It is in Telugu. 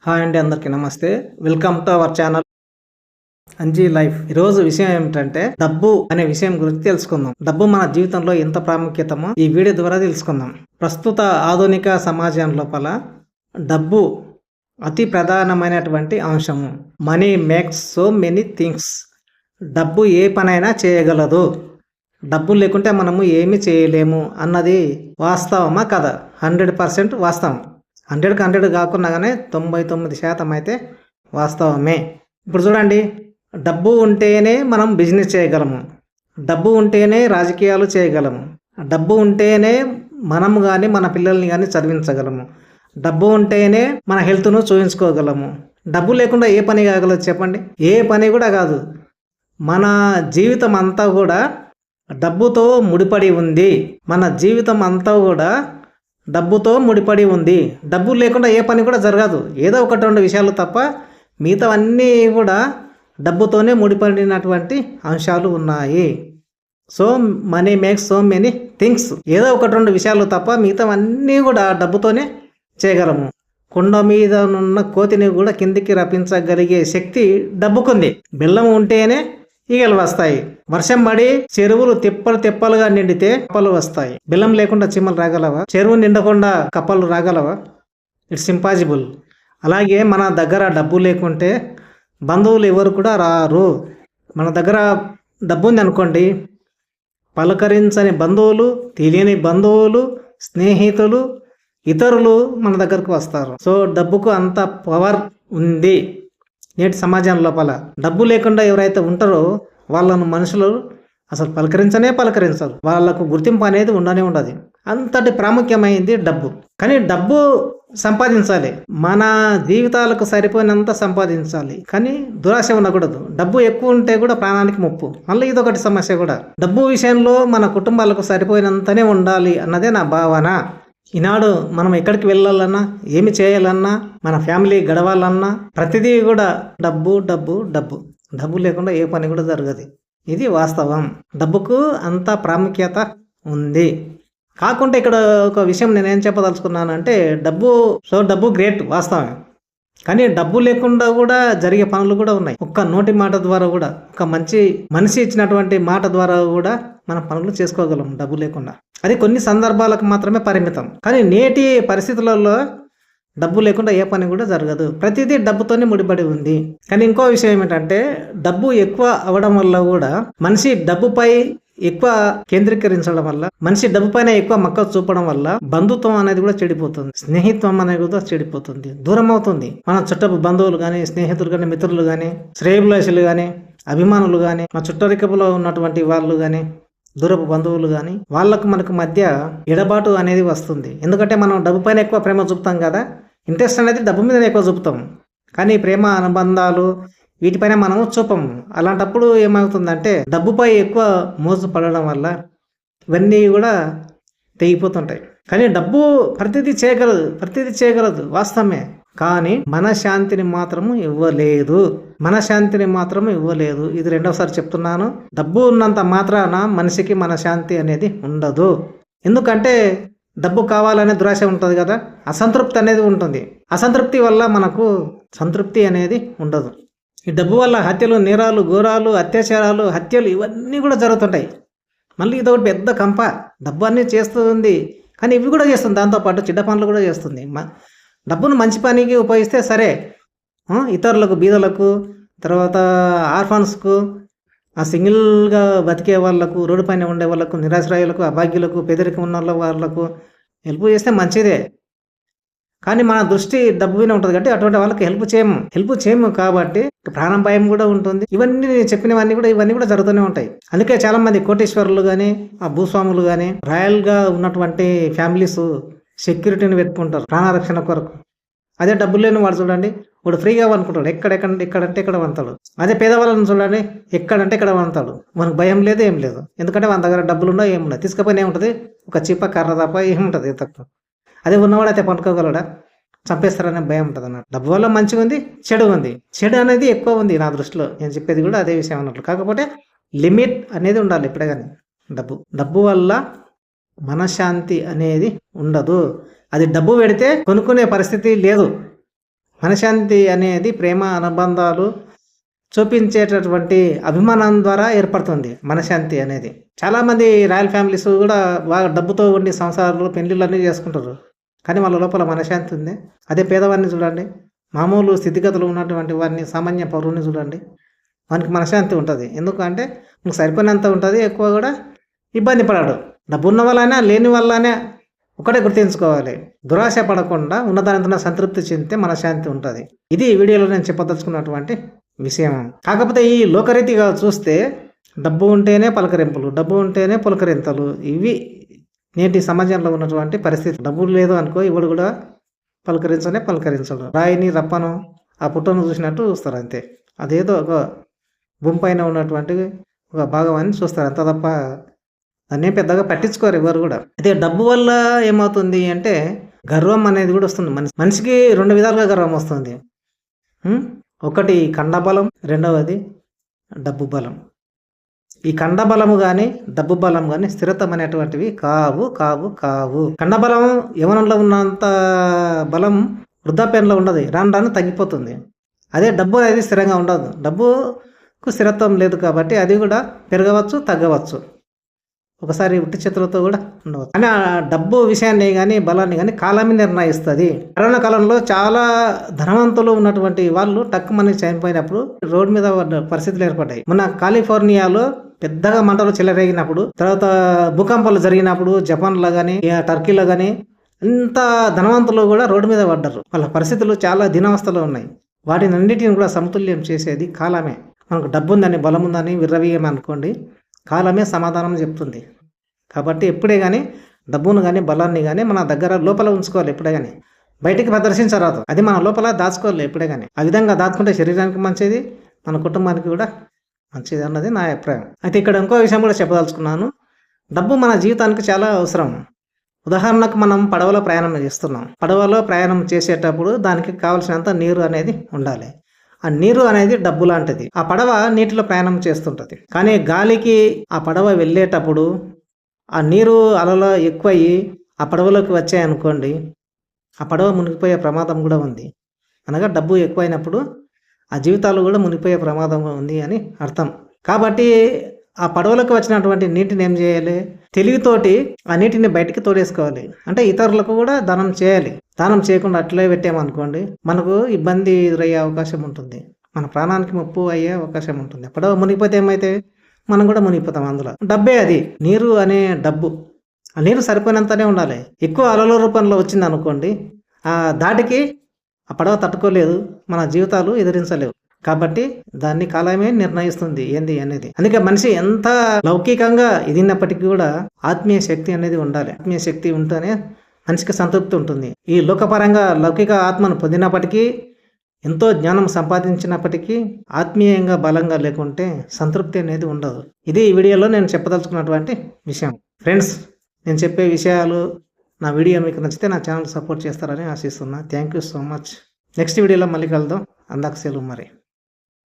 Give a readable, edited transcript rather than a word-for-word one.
హాయ్ అండి, అందరికీ నమస్తే. Welcome to our channel Anji life. ఈరోజు విషయం ఏమిటంటే డబ్బు అనే విషయం గురించి తెలుసుకుందాం. డబ్బు మన జీవితంలో ఎంత ప్రాముఖ్యతమో ఈ వీడియో ద్వారా తెలుసుకుందాం. ప్రస్తుత ఆధునిక సమాజం లోపల డబ్బు అతి ప్రధానమైనటువంటి అంశము. Money makes so many things. డబ్బు ఏ పనైనా చేయగలదు. డబ్బు లేకుంటే మనము ఏమి చేయలేము అన్నది వాస్తవమా కదా? 100% వాస్తవం. 100కి 100 కాకున్నా కానీ 99% అయితే వాస్తవమే. ఇప్పుడు చూడండి, డబ్బు ఉంటేనే మనం బిజినెస్ చేయగలము, డబ్బు ఉంటేనే రాజకీయాలు చేయగలము, డబ్బు ఉంటేనే మనము కానీ మన పిల్లల్ని కానీ చదివించగలము, డబ్బు ఉంటేనే మన హెల్త్ను చూపించుకోగలము. డబ్బు లేకుండా ఏ పని కాగలదు చెప్పండి? ఏ పని కూడా కాదు. మన జీవితం అంతా కూడా డబ్బుతో ముడిపడి ఉంది. మన జీవితం అంతా కూడా డబ్బుతో ముడిపడి ఉంది. డబ్బు లేకుండా ఏ పని కూడా జరగదు. ఏదో ఒకటి రెండు విషయాలు తప్ప మిగతావన్నీ కూడా డబ్బుతోనే ముడిపడినటువంటి అంశాలు ఉన్నాయి. So money makes so many things. ఏదో ఒకటి రెండు విషయాలు తప్ప మిగతావన్నీ కూడా డబ్బుతోనే చేయగలము. కొండ మీద ఉన్న కోతిని కూడా కిందికి రప్పించగలిగే శక్తి డబ్బుకుంది. బెల్లం ఉంటేనే ఈగలు వస్తాయి. వర్షం పడి చెరువులు తిప్పలుగా నిండితే కప్పలు వస్తాయి. బెల్లం లేకుండా చీమలు రాగలవా? చెరువు నిండకుండా కప్పలు రాగలవా? It's impossible. అలాగే మన దగ్గర డబ్బు లేకుంటే బంధువులు ఎవరు కూడా రారు. మన దగ్గర డబ్బు ఉంది అనుకోండి, పలకరించని బంధువులు, తెలియని బంధువులు, స్నేహితులు, ఇతరులు మన దగ్గరకు వస్తారు. సో డబ్బుకు అంత పవర్ ఉంది నేటి సమాజం లోపల. డబ్బు లేకుండా ఎవరైతే ఉంటారో వాళ్ళను మనుషులు అసలు పలకరించరు. వాళ్ళకు గుర్తింపు అనేది ఉండదు. అంతటి ప్రాముఖ్యమైంది డబ్బు. కానీ డబ్బు సంపాదించాలి, మన జీవితాలకు సరిపోయినంత సంపాదించాలి. కానీ దురాశ ఉండకూడదు. డబ్బు ఎక్కువ ఉంటే కూడా ప్రాణానికి ముప్పు. మళ్ళీ ఇదొకటి సమస్య కూడా. డబ్బు విషయంలో మన కుటుంబాలకు సరిపోయినంతనే ఉండాలి అన్నదే నా భావన. ఈనాడు మనం ఎక్కడికి వెళ్ళాలన్నా, ఏమి చేయాలన్నా, మన ఫ్యామిలీ గడవాలన్నా ప్రతిదీ కూడా డబ్బు డబ్బు డబ్బు. డబ్బు లేకుండా ఏ పని కూడా జరగదు. ఇది వాస్తవం. డబ్బుకు అంత ప్రాముఖ్యత ఉంది. కాకుంటే ఇక్కడ ఒక విషయం నేనేం చెప్పదలుచుకున్నానంటే, డబ్బు గ్రేట్, వాస్తవమే. కానీ డబ్బు లేకుండా కూడా జరిగే పనులు కూడా ఉన్నాయి. ఒక్క నోటి మాట ద్వారా కూడా, ఒక మంచి మనిషి ఇచ్చినటువంటి మాట ద్వారా కూడా మనం పనులు చేసుకోగలం డబ్బు లేకుండా. అది కొన్ని సందర్భాలకు మాత్రమే పరిమితం. కానీ నేటి పరిస్థితులలో డబ్బు లేకుండా ఏ పని కూడా జరగదు. ప్రతిదీ డబ్బుతోనే ముడిపడి ఉంది. కానీ ఇంకో విషయం ఏంటంటే, డబ్బు ఎక్కువ అవ్వడం వల్ల కూడా మనిషి డబ్బుపై ఎక్కువ కేంద్రీకరించడం వల్ల, మనిషి డబ్బు పైన ఎక్కువ మక్కువ చూపడం వల్ల బంధుత్వం అనేది కూడా చెడిపోతుంది, స్నేహిత్వం అనేది కూడా చెడిపోతుంది, దూరం అవుతుంది. మన చుట్టపు బంధువులు కానీ, స్నేహితులు కానీ, మిత్రులు కానీ, శ్రేయభిలాషులు కానీ, అభిమానులు కానీ, మన చుట్టరికపులో ఉన్నటువంటి వాళ్ళు కానీ, దూరపు బంధువులు కానీ, వాళ్ళకు మనకు మధ్య ఎడబాటు అనేది వస్తుంది. ఎందుకంటే మనం డబ్బు పైన ఎక్కువ ప్రేమ చూపుతాం కదా, ఇంట్రెస్ట్ అనేది డబ్బు మీద ఎక్కువ చూపుతాం. కానీ ప్రేమ, అనుబంధాలు వీటిపైన మనము చూపము. అలాంటప్పుడు ఏమవుతుందంటే డబ్బుపై ఎక్కువ మోజు పడడం వల్ల ఇవన్నీ కూడా తెగిపోతుంటాయి. కానీ డబ్బు ప్రతిదీ చేయగలదు, వాస్తవమే. కానీ మనశ్శాంతిని మాత్రము ఇవ్వలేదు. ఇది రెండోసారి చెప్తున్నాను. డబ్బు ఉన్నంత మాత్రాన మనిషికి మనశ్శాంతి అనేది ఉండదు. ఎందుకంటే డబ్బు కావాలనే దురాశ ఉంటుంది కదా, అసంతృప్తి అనేది ఉంటుంది. అసంతృప్తి వల్ల మనకు సంతృప్తి అనేది ఉండదు. ఈ డబ్బు వల్ల హత్యలు, నేరాలు, ఘోరాలు, అత్యాచారాలు, హత్యలు ఇవన్నీ కూడా జరుగుతుంటాయి. మళ్ళీ ఇదొకటి పెద్ద కంప. డబ్బు అన్నీ చేస్తుంది, కానీ ఇవి కూడా చేస్తుంది. దాంతోపాటు చెడ్డ పనులు కూడా చేస్తుంది. డబ్బును మంచి పనికి ఉపయోగిస్తే సరే, ఇతరులకు, బీదలకు, తర్వాత ఆర్ఫాన్స్కు, ఆ సింగిల్గా బతికే వాళ్ళకు, రోడ్డు పైన ఉండే వాళ్ళకు, నిరాశ్రయులకు, అభాగ్యులకు, పేదరికం ఉన్న వాళ్ళకు హెల్ప్ చేస్తే మంచిదే. కానీ మన దృష్టి డబ్బు మీద ఉంటుంది కాబట్టి అటువంటి వాళ్ళకి హెల్ప్ చేయము కాబట్టి ప్రాణం భయం కూడా ఉంటుంది. ఇవన్నీ ఇవన్నీ కూడా జరుగుతూనే ఉంటాయి. అందుకే చాలా మంది కోటీశ్వరులు కానీ, ఆ భూస్వాములు కానీ, రాయల్గా ఉన్నటువంటి ఫ్యామిలీస్ సెక్యూరిటీని పెట్టుకుంటారు ప్రాణరక్షణ కొరకు. అదే డబ్బు లేని వాడు చూడండి, వాడు ఫ్రీగా అనుకుంటాడు, ఎక్కడంటే ఇక్కడ వంతాడు. అదే పేదవాళ్ళని చూడండి, ఎక్కడంటే ఇక్కడ వంతాడు. మనకు భయం లేదు, ఏం లేదు. ఎందుకంటే మన దగ్గర డబ్బులు ఉండవు, ఏముండవు. తీసుకపోయినా ఏముంటుంది, ఒక చిప్ప కర్ర తప్ప ఏముంటుంది తక్కువ. అదే ఉన్నవాడు అయితే పట్టుకోగలడా? చంపేస్తారనే భయం ఉంటుంది అన్నట్టు. డబ్బు వల్ల మంచిగా ఉంది, చెడు ఉంది. చెడు అనేది ఎక్కువ ఉంది నా దృష్టిలో. నేను చెప్పేది కూడా అదే విషయం అన్నట్లు. కాకపోతే లిమిట్ అనేది ఉండాలి ఎప్పుడే కానీ. డబ్బు వల్ల మనశ్శాంతి అనేది ఉండదు. అది డబ్బు పెడితే కొనుక్కునే పరిస్థితి లేదు. మనశ్శాంతి అనేది ప్రేమ అనుబంధాలు చూపించేటటువంటి అభిమానం ద్వారా ఏర్పడుతుంది మనశ్శాంతి అనేది. చాలామంది రాయల్ ఫ్యామిలీస్ కూడా బాగా డబ్బుతో ఉండి సంసారాలు పెళ్ళిళ్ళు అన్నీ చేసుకుంటారు, కానీ వాళ్ళ లోపల మనశ్శాంతి ఉంది. అదే పేదవాడిని చూడండి, మామూలు స్థితిగతులు ఉన్నటువంటి వాడిని, సామాన్య పౌరుని చూడండి, వానికి మనశ్శాంతి ఉంటుంది. ఎందుకంటే మీకు సరిపోయినంత ఉంటుంది, ఎక్కువ కూడా ఇబ్బంది పడాడు. డబ్బు ఉన్న వాళ్ళైనా లేని వాళ్ళనే ఒకటే గుర్తించుకోవాలి, దురాశ పడకుండా ఉన్నదానితో సంతృప్తి చెందితే మనశ్శాంతి ఉంటుంది. ఇది ఈ వీడియోలో నేను చెప్పదలుచుకున్నటువంటి విషయం. కాకపోతే ఈ లోకరీతిగా చూస్తే డబ్బు ఉంటేనే పలకరింపులు, డబ్బు ఉంటేనే పులకరింతలు, ఇవి నేటి సమాజంలో ఉన్నటువంటి పరిస్థితి. డబ్బులు లేదు అనుకో, ఇవాడు కూడా పలకరించడు. రాయిని రప్పను ఆ పుట్టను చూసినట్టు చూస్తారు అంతే. అదేదో ఒక భూమి పైన ఉన్నటువంటి ఒక భాగం చూస్తారు అంత తప్ప దాన్ని పెద్దగా పట్టించుకోరు ఎవరు కూడా. అయితే డబ్బు వల్ల ఏమవుతుంది అంటే గర్వం అనేది కూడా వస్తుంది. మనిషికి 2 విధాలుగా గర్వం వస్తుంది. ఒకటి కండబలం, రెండవది డబ్బు బలం. ఈ కండబలము కానీ డబ్బు బలం కానీ స్థిరత్వం అనేటువంటివి కావు. కండబలం యవనంలో ఉన్నంత బలం వృద్ధాప్యంలో ఉండదు, రాను తగ్గిపోతుంది. అదే డబ్బు అనేది స్థిరంగా ఉండదు, డబ్బుకు స్థిరత్వం లేదు కాబట్టి అది కూడా పెరగవచ్చు, తగ్గవచ్చు, ఒకసారి ఉట్టి చేతులతో కూడా ఉండవచ్చు. కానీ ఆ డబ్బు విషయాన్ని కానీ బలాన్ని కానీ కాలమే నిర్ణయిస్తుంది. కరోనా కాలంలో చాలా ధనవంతులు ఉన్నటువంటి వాళ్ళు టక్కుమని చనిపోయినప్పుడు రోడ్డు మీద పరిస్థితులు ఏర్పడ్డాయి. మొన్న కాలిఫోర్నియాలో పెద్దగా మంటలు చెలరేగినప్పుడు, తర్వాత భూకంపాలు జరిగినప్పుడు జపాన్లో కానీ టర్కీలో కానీ ఇంత ధనవంతులు కూడా రోడ్డు మీద పడ్డారు. వాళ్ళ పరిస్థితులు చాలా దీనావస్థలో ఉన్నాయి. వాటిని అన్నిటిని కూడా సమతుల్యం చేసేది కాలమే. మనకు డబ్బు ఉందని బలం ఉందని విర్రవీయమనుకోండి, కాలమే సమాధానం చెప్తుంది. కాబట్టి ఎప్పుడే కానీ డబ్బును కానీ బలాన్ని కానీ మన దగ్గర లోపల ఉంచుకోవాలి. ఎప్పుడే కానీ బయటికి ప్రదర్శించరాదు, అది మన లోపల దాచుకోవాలి ఎప్పుడే కానీ. ఆ విధంగా దాచుకుంటే శరీరానికి మంచిది, మన కుటుంబానికి కూడా మంచిది అన్నది నా అభిప్రాయం. అయితే ఇక్కడ ఇంకో విషయం కూడా చెప్పదలుచుకున్నాను. డబ్బు మన జీవితానికి చాలా అవసరం. ఉదాహరణకు మనం పడవలో ప్రయాణం చేస్తున్నాం. పడవలో ప్రయాణం చేసేటప్పుడు దానికి కావాల్సినంత నీరు అనేది ఉండాలి. ఆ నీరు అనేది డబ్బు లాంటిది. ఆ పడవ నీటిలో ప్రయాణం చేస్తుంటది, కానీ గాలికి ఆ పడవ వెళ్ళేటప్పుడు ఆ నీరు అలలో ఎక్కువయ్యి ఆ పడవలోకి వచ్చాయనుకోండి, ఆ పడవ మునిగిపోయే ప్రమాదం కూడా ఉంది. అనగా డబ్బు ఎక్కువైనప్పుడు ఆ జీవితాలు కూడా మునిగిపోయే ప్రమాదం ఉంది అని అర్థం. కాబట్టి ఆ పడవలోకి వచ్చినటువంటి నీటిని ఏం చేయాలి, తెలివితోటి ఆ నీటిని బయటికి తోడేసుకోవాలి. అంటే ఇతరులకు కూడా దానం చేయాలి. దానం చేయకుండా అట్లే పెట్టామనుకోండి, మనకు ఇబ్బంది ఎదురయ్యే అవకాశం ఉంటుంది, మన ప్రాణానికి ముప్పు అయ్యే అవకాశం ఉంటుంది. పడవ మునిగిపోతే ఏమైతే మనం కూడా మునిగిపోతాం. అందులో డబ్బే అది, నీరు అనే డబ్బు. ఆ నీరు సరిపోయినంతనే ఉండాలి. ఎక్కువ అలల రూపంలో వచ్చింది అనుకోండి, ఆ దాటికి ఆ పడవ తట్టుకోలేదు, మన జీవితాలు ఎదిరించలేవు. కాబట్టి దాన్ని కాలమే నిర్ణయిస్తుంది ఏంది అనేది. అందుకే మనిషి ఎంత లౌకికంగా ఎదిగినప్పటికీ కూడా ఆత్మీయ శక్తి అనేది ఉండాలి. ఆత్మీయ శక్తి ఉంటేనే మనిషికి సంతృప్తి ఉంటుంది. ఈ లోకపరంగా లౌకిక ఆత్మను పొందినప్పటికీ, ఎంతో జ్ఞానం సంపాదించినప్పటికీ ఆత్మీయంగా బలంగా లేకుంటే సంతృప్తి అనేది ఉండదు. ఇది ఈ వీడియోలో నేను చెప్పదలుచుకున్నటువంటి విషయం. ఫ్రెండ్స్, నేను చెప్పే విషయాలు నా వీడియో మీకు నచ్చితే నా ఛానల్ సపోర్ట్ చేస్తారని ఆశిస్తున్నా. Thank you so much. Next వీడియోలో మళ్ళీ కలుద్దాం. అందాక సెలవు మరి.